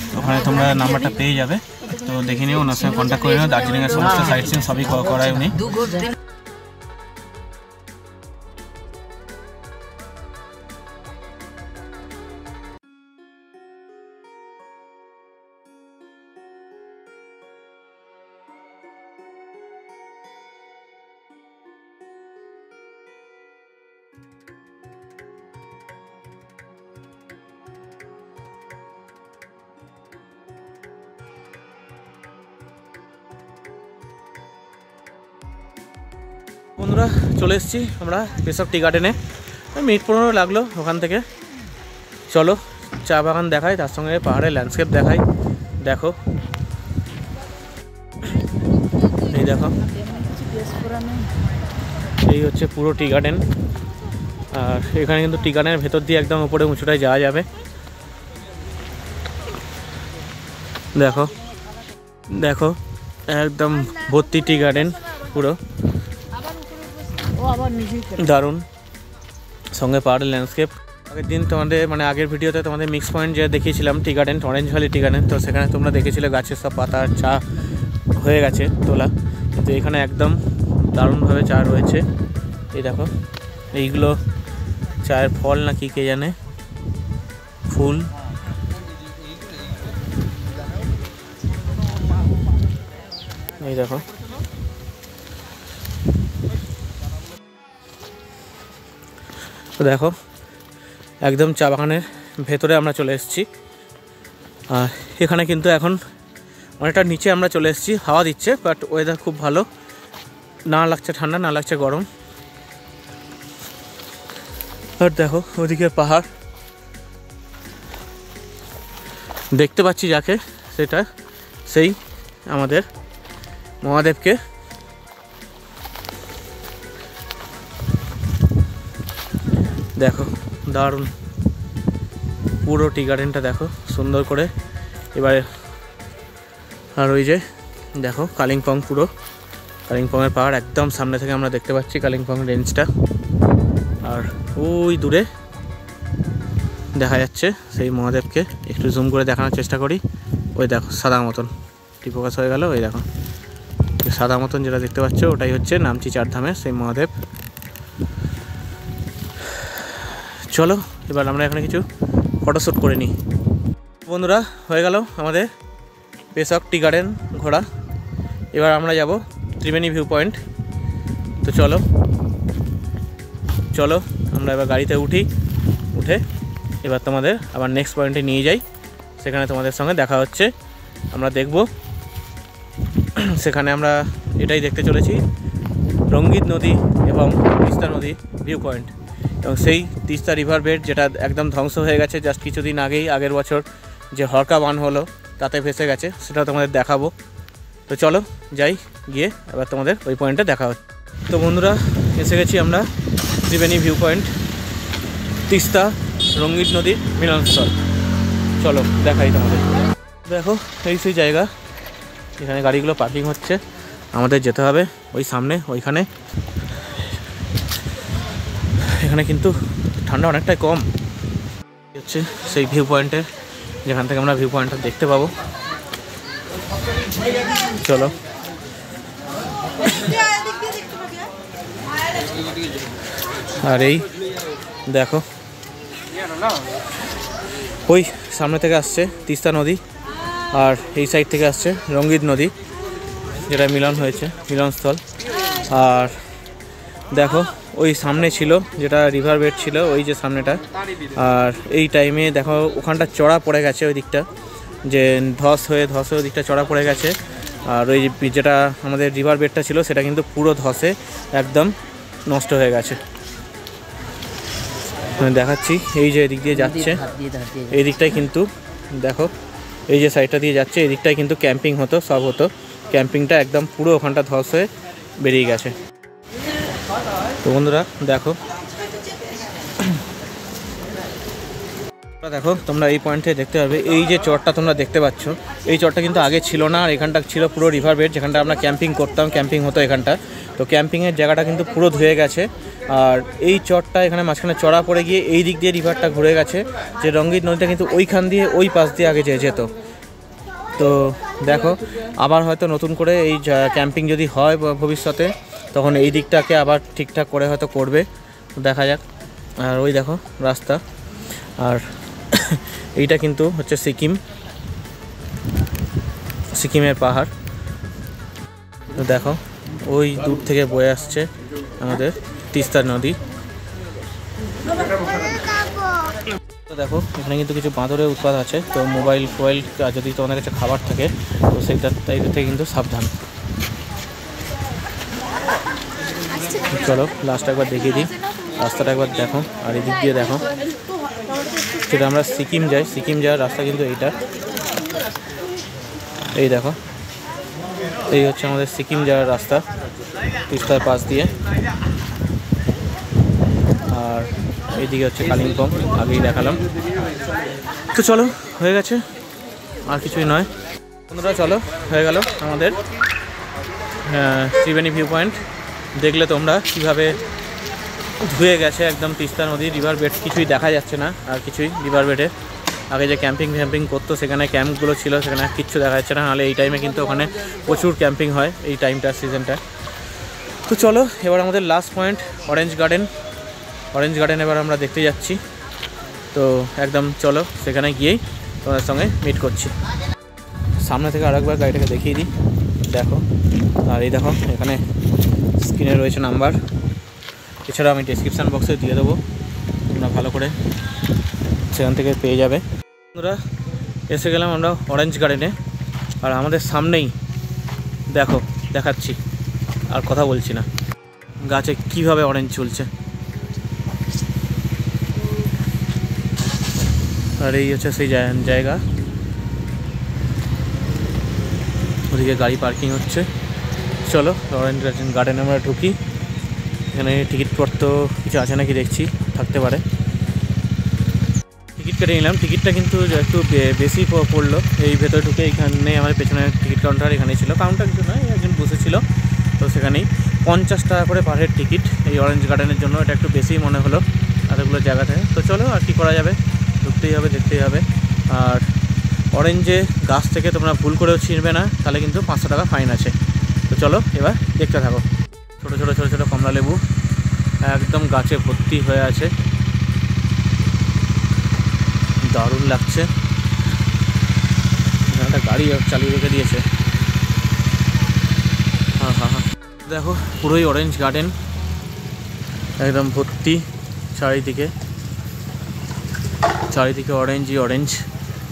Speaker 1: तो ওখানে তোমরা নাম্বারটা পেয়ে যাবে। তো দেখে নিও, ওনার সঙ্গে কন্ট্যাক্ট করে নিও। দার্জিলিংয়ের সমস্ত সাইট সিইং সবই করায় উনি। বন্ধুরা চলে এসেছি আমরা পেস অফ টি গার্ডেনে, মিনিট 15 লাগলো ওখান থেকে। চলো চা বাগান দেখাই, তার সঙ্গে পাহাড়ের ল্যান্ডস্কেপ দেখাই। দেখো এই দেখো, এই হচ্ছে পুরো টি গার্ডেন। আর এখানে কিন্তু টি গার্ডেনের ভেতর দিয়ে একদম উপরে উঁচুটায় যাওয়া যাবে। দেখো দেখো একদম ভর্তি টি গার্ডেন পুরো, দারুণ, সঙ্গে পাহাড়ের ল্যান্ডস্কেপ। আগের দিন তোমাদের আগের ভিডিওতে তোমাদের মিক্স পয়েন্ট যে দেখিয়েছিলাম tea garden, orange valley tea garden, তো সেখানে তোমরা দেখেছিলে গাছের সব পাতা চা হয়ে গেছে তোলা, কিন্তু এখানে একদম দারুণভাবে চা রয়েছে। এই দেখো, এইগুলো চায়ের ফল না কি কে জানে, ফুল। এই দেখো, তো দেখো একদম চা বাগানের ভেতরে আমরা চলে এসেছি। আর এখানে কিন্তু এখন অনেকটা নিচে আমরা চলে এসেছি, হাওয়া দিচ্ছে, বাট ওয়েদার খুব ভালো, না লাগছে ঠান্ডা না লাগছে গরম। আর দেখো ওদিকে পাহাড় দেখতে পাচ্ছি যাকে, সেটা সেই আমাদের মহাদেবকে। দেখো দারুণ, পুরো টি গার্ডেনটা দেখো সুন্দর করে। এবারে আর ওই যে দেখো কালিম্পং, পুরো কালিম্পংয়ের পাহাড় একদম সামনে থেকে আমরা দেখতে পাচ্ছি কালিম্পং রেঞ্জটা। আর ওই দূরে দেখা যাচ্ছে সেই মহাদেবকে, একটু জুম করে দেখানোর চেষ্টা করি। ওই দেখো সাদা মতন টিফোকাস হয়ে গেল, ওই দেখো সাদা মতন যেটা দেখতে পাচ্ছ ওটাই হচ্ছে নামচি চারধামের সেই মহাদেব। চলো এবার আমরা এখানে কিছু ফটোশ্যুট করে নিই। বন্ধুরা হয়ে গেল আমাদের পেশক টি গার্ডেন ঘোরা। এবার আমরা যাব ত্রিবেণী ভিউ পয়েন্ট। তো চলো চলো আমরা এবার গাড়িতে উঠে এবার তোমাদের আবার নেক্সট পয়েন্টে নিয়ে যাই। সেখানে তোমাদের সঙ্গে দেখা হচ্ছে, আমরা দেখব। সেখানে আমরা এটাই দেখতে চলেছি, রঙ্গিত নদী এবং তিস্তা নদী ভিউ পয়েন্ট, এবং সেই তিস্তা রিভার বেড যেটা একদম ধ্বংস হয়ে গেছে জাস্ট কিছুদিন আগেই, আগের বছর যে হরকা বান হলো তাতে ভেসে গেছে, সেটা তোমাদের দেখাবো। তো চলো যাই, গিয়ে এবার তোমাদের ওই পয়েন্টে দেখা হচ্ছে। তো বন্ধুরা এসে গেছি আমরা ত্রিবেণী ভিউ পয়েন্ট, তিস্তা রঙ্গিত নদীর মিলনস্থল। চলো দেখাই তোমাদের। দেখো এই সেই জায়গা, এখানে গাড়িগুলো পার্কিং হচ্ছে, আমাদের যেতে হবে ওই সামনে ওইখানে। এখানে কিন্তু ঠান্ডা অনেকটাই কম। হচ্ছে সেই ভিউ পয়েন্টের, যেখান থেকে আমরা ভিউ পয়েন্টটা দেখতে পাবো। চলো আর এই দেখো ওই সামনে থেকে আসছে তিস্তা নদী, আর এই সাইড থেকে আসছে রঙ্গিত নদী, যেটা মিলন হয়েছে, মিলনস্থল। আর দেখো ওই সামনে ছিল যেটা রিভার বেড ছিল, ওই যে সামনেটা। আর এই টাইমে দেখো ওখানটা চড়া পড়ে গেছে, ওই দিকটা যে ধস হয়ে ওই দিকটা চড়া পড়ে গেছে। আর ওই যেটা আমাদের রিভার বেডটা ছিল সেটা কিন্তু পুরো ধসে একদম নষ্ট হয়ে গেছে। দেখাচ্ছি এই যে এদিক দিয়ে যাচ্ছে, এই দিকটাই কিন্তু দেখো এই যে সাইডটা দিয়ে যাচ্ছে, এই দিকটাই কিন্তু ক্যাম্পিং হতো, সব হতো। ক্যাম্পিংটা একদম পুরো ওখানটা ধস হয়ে বেরিয়ে গেছে। তো বন্ধুরা দেখো দেখো তোমরা এই পয়েন্টে দেখতে পারবে, এই যে চরটা তোমরা দেখতে পাচ্ছ, এই চরটা কিন্তু আগে ছিল না। আর এখানটা ছিল পুরো রিভার বেড, যেখানটা আমরা ক্যাম্পিং করতাম, ক্যাম্পিং হতো এখানটা। তো ক্যাম্পিংয়ের জায়গাটা কিন্তু পুরো ধুয়ে গেছে। আর এই চরটা এখানে মাঝখানে চড়া পড়ে গিয়ে এই দিক দিয়ে রিভারটা ঘুরে গেছে, যে রঙ্গিত নদীটা কিন্তু ওইখান দিয়ে ওই পাশ দিয়ে আগে যেত। তো দেখো আবার হয়তো নতুন করে এই ক্যাম্পিং যদি হয় ভবিষ্যতে, তখন এই দিকটাকে আবার ঠিকঠাক করে হয়তো করবে, দেখা যাক। আর ওই দেখো রাস্তা, আর এইটা কিন্তু হচ্ছে সিকিমের পাহাড়। তো দেখো ওই দূর থেকে বয়ে আসছে আমাদের তিস্তা নদী। তো দেখো এখানে কিন্তু কিছু বাঁদরের উৎপাত আছে, তো মোবাইল যদি তোমাদের কাছে খাবার থাকে তো সেইটা থেকে কিন্তু সাবধান। চলো লাস্ট একবার দেখিয়ে দিই, রাস্তাটা একবার দেখো। আর এদিক দিয়ে দেখো, যেটা আমরা সিকিম যাওয়ার রাস্তা কিন্তু এইটা, এই দেখো এই হচ্ছে আমাদের সিকিম যাওয়ার রাস্তা তিস্তার পাশ দিয়ে। আর এইদিকে হচ্ছে কালিম্পং, আগেই দেখালাম। তো চলো হয়ে গেছে, আর কিছুই নয় বন্ধুরা। চলো হয়ে গেল আমাদের ত্রিবেণী ভিউ পয়েন্ট। দেখলে তোমরা কীভাবে ধুয়ে গেছে একদম তিস্তা নদী, রিভার বেড কিছুই দেখা যাচ্ছে না। আর কিছুই রিভার বেডে আগে যে ক্যাম্পিং করতো, সেখানে ক্যাম্পগুলো ছিল, সেখানে কিচ্ছু দেখা যাচ্ছে না। নাহলে এই টাইমে কিন্তু ওখানে প্রচুর ক্যাম্পিং হয় এই সিজনটা। তো চলো এবার আমাদের লাস্ট পয়েন্ট অরেঞ্জ গার্ডেন এবার আমরা দেখতে যাচ্ছি। তো একদম চলো সেখানে গিয়েই তোমাদের সঙ্গে মিট করছি। সামনে থেকে আরেকবার গাড়িটাকে দেখিয়ে দিই, দেখো। আর এই দেখো এখানে স্ক্রিনে রয়েছে নাম্বার, এছাড়া আমি ডেসক্রিপশান বক্সে দিয়ে দেবো, তোমরা ভালো করে সেখান থেকে পেয়ে যাবে। বন্ধুরা এসে গেলাম আমরা অরেঞ্জ গার্ডেনে, আর আমাদের সামনেই দেখো দেখাচ্ছি, আর কথা বলছি না, গাছে কিভাবে অরেঞ্জ ঝুলছে। আর এই হচ্ছে সেই জায়গা, ওদিকে গাড়ি পার্কিং হচ্ছে। চলো অরেঞ্জ গার্ডেনে আমরা ঢুকি। এখানে টিকিট পত্র কিছু আছে নাকি দেখছি, থাকতে পারে। টিকিট কেটে নিলাম। টিকিটটা কিন্তু একটু বেশি পড়লো। এই ভেতরে ঢুকে এইখানে আমার পেছনে টিকিট কাউন্টার এখানেই ছিল, কাউন্টার কিছু নয়, একজন বসেছিল। তো সেখানেই 50 টাকা করে পার হেড টিকিট এই অরেঞ্জ গার্ডেনের জন্য। এটা একটু বেশিই মনে হলো এতগুলো জায়গাতে। তো চলো আর কি করা যাবে, ঢুকতেই হবে, দেখতেই হবে। আর অরেঞ্জে গাছ থেকে তোমরা ভুল করেও ছিঁড়বে না, তাহলে কিন্তু 500 টাকা ফাইন আছে। তো চলো এবার দেখতে থাকো। ছোটো ছোটো ছোটো ছোটো কমলা লেবু একদম গাছে ভর্তি হয়ে আছে, দারুণ লাগছে। একটা গাড়ি চালিয়ে রেখে দিয়েছে। হ্যাঁ হ্যাঁ হ্যাঁ, দেখো পুরোই অরেঞ্জ গার্ডেন, একদম ভর্তি চারিদিকে, চারিদিকে অরেঞ্জই অরেঞ্জ,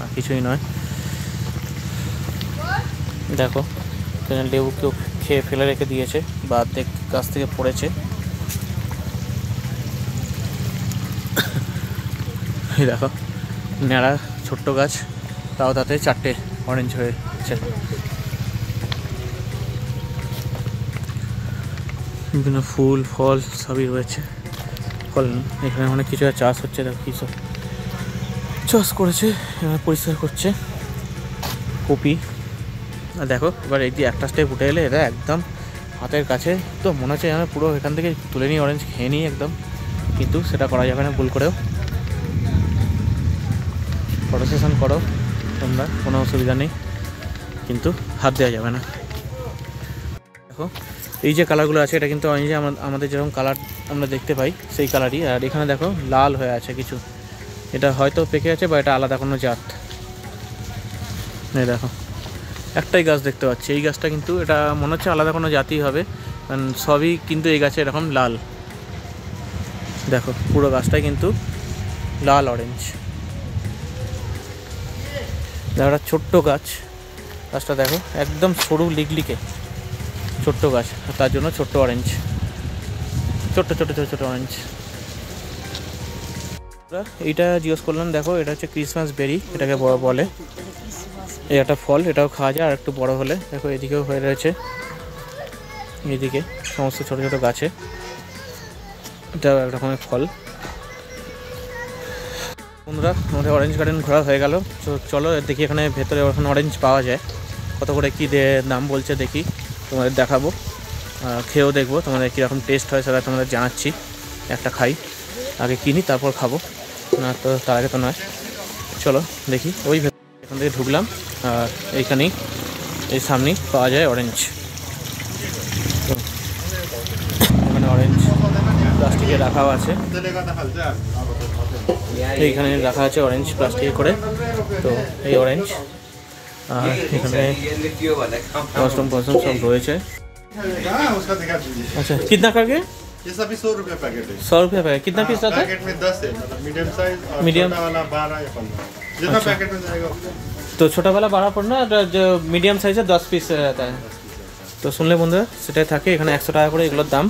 Speaker 1: আর কিছুই নয়। দেখো লেবু কেউ খেয়ে ফেলে রেখে দিয়েছে বা গাছ থেকে পড়েছে। এই দেখো ন্যাড়া ছোট্ট গাছ, তাও তাতে 4টে অরেঞ্জ হয়েছে। বিভিন্ন ফুল ফল সবই রয়েছে। ফল এখানে অনেক কিছু চাষ হচ্ছে, দেখো কী সব চাষ করেছে, পরিষ্কার করছে কপি। আর দেখো এবার এই যে একটা স্টেপ উঠে এলে এটা একদম হাতের কাছে, তো মনে হচ্ছে যেন পুরো এখান থেকে তুলে নিই, অরেঞ্জ খেয়ে নিই একদম, কিন্তু সেটা করা যাবে না ভুল করেও। ফটো সেশন করো তোমরা, কোনো অসুবিধা নেই, কিন্তু হাত দেওয়া যাবে না। দেখো এই যে কালারগুলো আছে, এটা কিন্তু অরেঞ্জে আমাদের যেরকম কালার আমরা দেখতে পাই সেই কালারই। আর এখানে দেখো লাল হয়ে আছে কিছু, এটা হয়তো পেকে আছে বা এটা আলাদা কোনো জাত। এই দেখো একটাই গাছ দেখতে পাচ্ছি, এই গাছটা কিন্তু এটা মনে হচ্ছে আলাদা কোনো জাতই হবে, কারণ সবই কিন্তু এই গাছে এরকম লাল। দেখো পুরো গাছটাই কিন্তু লাল অরেঞ্জ। দেখো একটা ছোট্ট গাছ, গাছটা দেখো একদম সরু লিকলিকে ছোট্ট গাছ, তার জন্য ছোট্ট অরেঞ্জ, ছোট্ট ছোটো ছোটো ছোটো অরেঞ্জ। এইটা জিজ্ঞেস করলাম, দেখো এটা হচ্ছে ক্রিসমাস বেরি, এটাকে বলে। এই একটা ফল, এটাও খাওয়া যায় আর একটু বড় হলে। দেখো এদিকেও হয়ে রয়েছে, এইদিকে সমস্ত ছোটো ছোটো গাছে, এটা এক রকমের ফল। বন্ধুরা আমাদের অরেঞ্জ গার্ডেন ঘোরা হয়ে গেল। তো চলো দেখি এখানে ভেতরে ওখানে অরেঞ্জ পাওয়া যায়, কত করে কী দাম বলছে দেখি, তোমাদের দেখাবো, খেয়েও দেখবো তোমাদের কীরকম টেস্ট হয় সেটা তোমাদের জানাচ্ছি। একটা খাই, আগে কিনি তারপর খাবো, না তো তার আগে তো নয়। চলো দেখি, ওই এখান থেকে ঢুকলাম আর এইখানেই এই সামনেই পাওয়া যায় অরেঞ্জ। তো এখানে অরেঞ্জ প্লাস্টিকে রাখাও আছে, এইখানে রাখা আছে অরেঞ্জ প্লাস্টিকে করে। তো এই অরেঞ্জ, আর এখানে मशरूम सब রয়েছে। अच्छा कितना करके?
Speaker 3: ये सभी 100 रुपये पैकेट है।
Speaker 1: 100 रुपये पैकेट, कितना पीस आता है?
Speaker 3: पैकेट में 10 है, मतलब मीडियम साइज और
Speaker 1: मीडियम
Speaker 3: छोटा वाला 12 या 15, जितना
Speaker 1: अच्छा।
Speaker 3: पैकेट में जाएगा।
Speaker 1: तो छोटा वाला 12 पड़ना, जो মিডিয়াম সাইজে 10 পিস रहता है। তো শুনলে বন্ধুরা সেটাই থাকে, এখানে 100 টাকা করে এগুলোর দাম।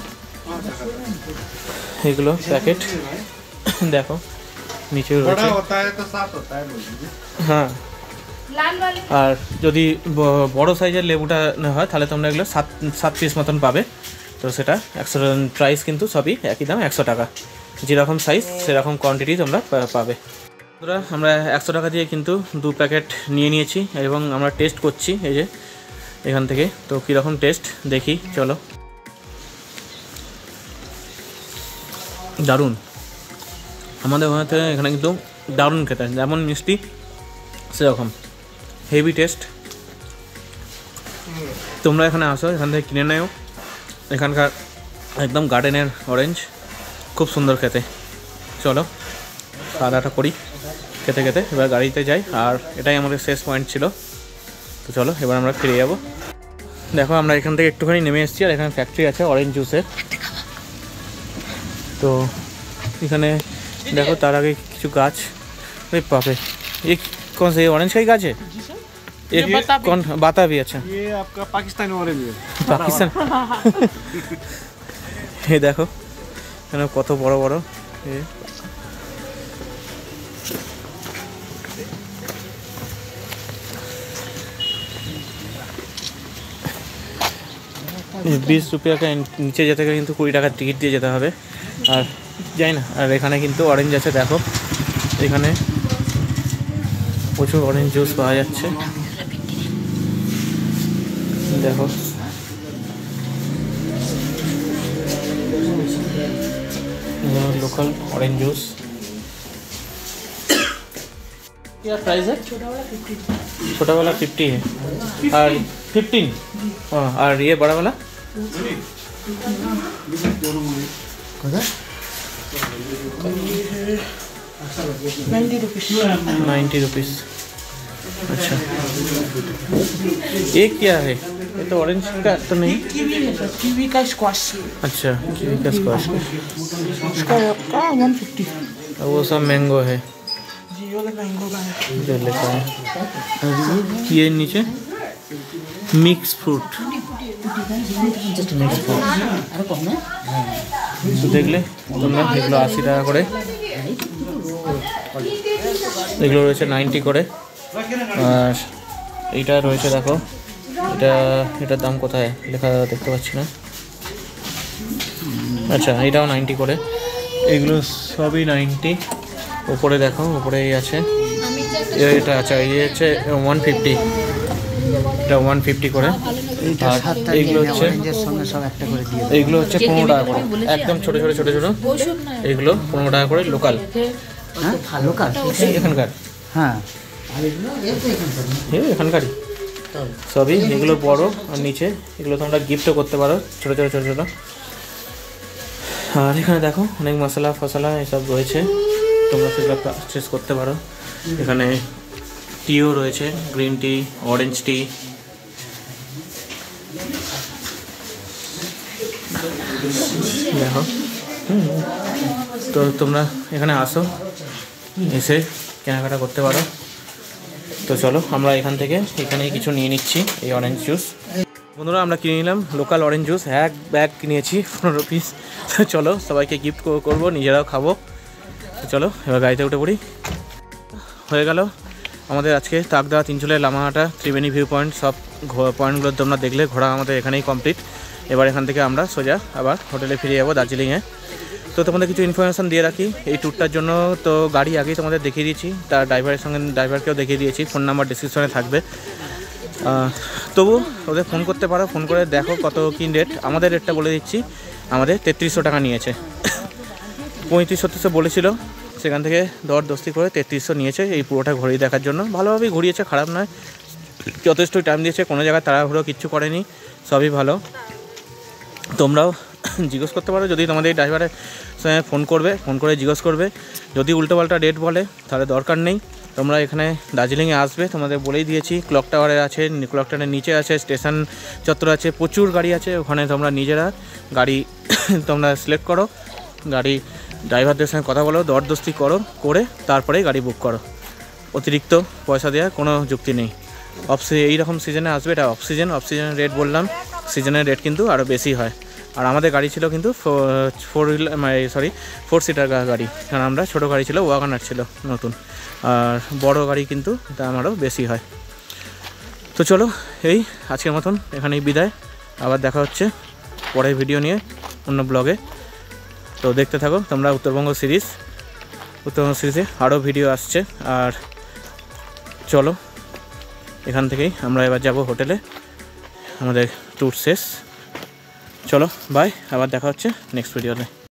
Speaker 1: এগুলো প্যাকেট দেখো নিচে
Speaker 3: बड़ा
Speaker 1: রয়েছে।
Speaker 3: होता है तो 7 होता है बोल दीजिए।
Speaker 1: হ্যাঁ, আর যদি বড় সাইজের লেবুটা হয় তাহলে তোমরা এগুলো 7 পিস মতন পাবে। তো সেটা 100 প্রাইস কিন্তু সবই একই দাম, 100 টাকা। যেরকম সাইজ সেরকম কোয়ান্টিটি তোমরা পাবে। বন্ধুরা আমরা 100 টাকা দিয়ে কিন্তু 2 প্যাকেট নিয়ে নিয়েছি এবং আমরা টেস্ট করছি এই যে এখান থেকে। তো কীরকম টেস্ট দেখি চলো। দারুণ, আমাদের এখানে কিন্তু দারুণ খেতে, যেমন মিষ্টি সেরকম হেভি টেস্ট। তোমরা এখানে আসো, এখান থেকে কিনে নেও, এখানকার একদম গার্ডেনের অরেঞ্জ, খুব সুন্দর খেতে। চলো খাওয়া দাওয়াটা করি, খেতে খেতে এবার গাড়িতে যাই। আর এটাই আমাদের শেষ পয়েন্ট ছিল। তো চলো এবার আমরা ফিরে যাবো। দেখো আমরা এখান থেকে একটুখানি নেমে এসেছি, আর এখানে ফ্যাক্টরি আছে অরেঞ্জ জুসের। তো এখানে देखो तार आगे কিছু গাছ, अरे पापे ये कौन सा, ये ऑरेंज का ही गाछ है? ये कौन बाता भी? अच्छा
Speaker 2: ये आपका पाकिस्तानी ऑरेंज है।
Speaker 1: पाकिस्तान ये देखो এখানে কত বড় বড় ये 20 रुपया का नीचे যেতে গেলে কিন্তু 20 টাকার টিকিট দিয়ে যেতে হবে। আর যাই না, আর এখানে কিন্তু অরেঞ্জ আছে, দেখো এখানে প্রচুর অরেঞ্জ জুস পাওয়া যাচ্ছে। দেখো लोकल ऑरेंज जूस। क्या प्राइस है? छोटा वाला 50 है और 15। हाँ और ये बड़ा वाला 90 रुपीज़। अच्छा ये क्या है? ये तो ऑरेंज का तो नहीं,
Speaker 4: कीवी का स्क्वाश।
Speaker 1: अच्छा कीवी का स्क्वाश
Speaker 4: इसका आपका 150।
Speaker 1: और वो सब मैंगो है
Speaker 4: जी ये वाला मैंगो का है।
Speaker 1: जो लिखा है। और ये नीचे मिक्स फ्रूट। তো দেখলে তোমরা এগুলো 80 টাকা করে, এগুলো রয়েছে 90 করে। আর এইটা রয়েছে দেখো, এটার দাম কোথায় লেখা দেখতে পাচ্ছি না। আচ্ছা এটাও 90 করে, এগুলো সবই 90। উপরে দেখো উপরে এই আছে এটা, আচ্ছা এই হচ্ছে 150, এটা 150 করে। আর এইগুলো হচ্ছে এইগুলো হচ্ছে 15 টাকা করে, একদম ছোটো ছোটো ছোটো ছোটো। এইগুলো 15 টাকা করে লোকাল।
Speaker 4: লোকাল
Speaker 1: এখানকার?
Speaker 4: হ্যাঁ
Speaker 1: এখানকারই সবই। এগুলো বড় আর নিচে এগুলো তোমরা গিফটও করতে পারো, ছোটো ছোটো ছোটো ছোটো। আর এখানে দেখো অনেক মশলা ফসলা এসব রয়েছে, তোমরা সেগুলো পারচেস করতে পারো। এখানে টিও রয়েছে, গ্রিন টি, অরেঞ্জ টি। দেখো তো তোমরা এখানে আসো, এসে কেনাকাটা করতে পারো। তো চলো আমরা এখানেই কিছু নিয়ে নিচ্ছি এই অরেঞ্জ জুস। বন্ধুরা আমরা কিনে নিলাম লোকাল অরেঞ্জ জুস, এক ব্যাগ কিনেছি 15 পিস। তো চলো সবাইকে গিফট করবো, নিজেরাও খাবো। তো চলো এবার গাড়িতে উঠে পড়ি। হয়ে গেল আমাদের আজকে তাকদা, তিনচুলের লামাহাটা, ত্রিবেণী ভিউ পয়েন্ট সব পয়েন্টগুলো তোমরা দেখলে, ঘোরা আমাদের এখানেই কমপ্লিট। এবার এখান থেকে আমরা সোজা আবার হোটেলে ফিরে যাবো দার্জিলিংয়ে। তো তোমাদের কিছু ইনফরমেশান দিয়ে রাখি এই ট্যুরটার জন্য। তো গাড়ি আগেই তোমাদের দেখিয়ে দিয়েছি, তার ড্রাইভারকেও দেখিয়ে দিয়েছি, ফোন নাম্বার ডিসক্রিপশনে থাকবে। তবু ওদের ফোন করতে পারো, ফোন করে দেখো কত কী রেট। আমাদের রেটটা বলে দিচ্ছি, আমাদের 3300 টাকা নিয়েছে। 3500 বলেছিল, সেখান থেকে দর দস্তি করে 3300 নিয়েছে এই পুরোটা ঘুরিয়ে দেখার জন্য। ভালোভাবেই ঘুরিয়েছে, খারাপ নয়, যথেষ্ট টাইম দিয়েছে, কোনো জায়গায় তাড়াহুড়ো কিচ্ছু করেনি, সবই ভালো। তোমরাও জিজ্ঞেস করতে পারো, যদি তোমাদের এই ড্রাইভারের সঙ্গে ফোন করে জিজ্ঞেস করবে। যদি উল্টোপাল্টা রেট বলে তাহলে দরকার নেই, তোমরা এখানে দার্জিলিংয়ে আসবে, তোমাদের বলেই দিয়েছি। ক্লক টাওয়ারে আছে, ক্লক টাওয়ারের নিচে আছে, স্টেশন চত্বর আছে, প্রচুর গাড়ি আছে। ওখানে তোমরা নিজেরা গাড়ি তোমরা সিলেক্ট করো, গাড়ি ড্রাইভারদের সঙ্গে কথা বলো, দরদস্তি করে তারপরেই গাড়ি বুক করো। অতিরিক্ত পয়সা দেওয়ার কোনো যুক্তি নেই। এইরকম সিজনে আসবে, এটা অফ সিজনের রেট বললাম, সিজনের রেট কিন্তু আরও বেশি হয়। আর আমাদের গাড়ি ছিল কিন্তু 4 সিটার গাড়ি, কারণ আমরা ছোটো গাড়ি ছিল, ওয়াগনার ছিল নতুন। আর বড় গাড়ি কিন্তু দাম আরও বেশি হয়। তো চলো এই আজকের মতন এখানেই বিদায়, আবার দেখা হচ্ছে পরের ভিডিও নিয়ে অন্য ব্লগে। তো দেখতে থাকো তোমরা উত্তরবঙ্গ সিরিজে আরও ভিডিও আসছে। আর চলো এখান থেকেই আমরা এবার যাব হোটেলে, আমাদের ট্যুর শেষ। চলো বাই, আবার দেখা হচ্ছে নেক্সট ভিডিওতে।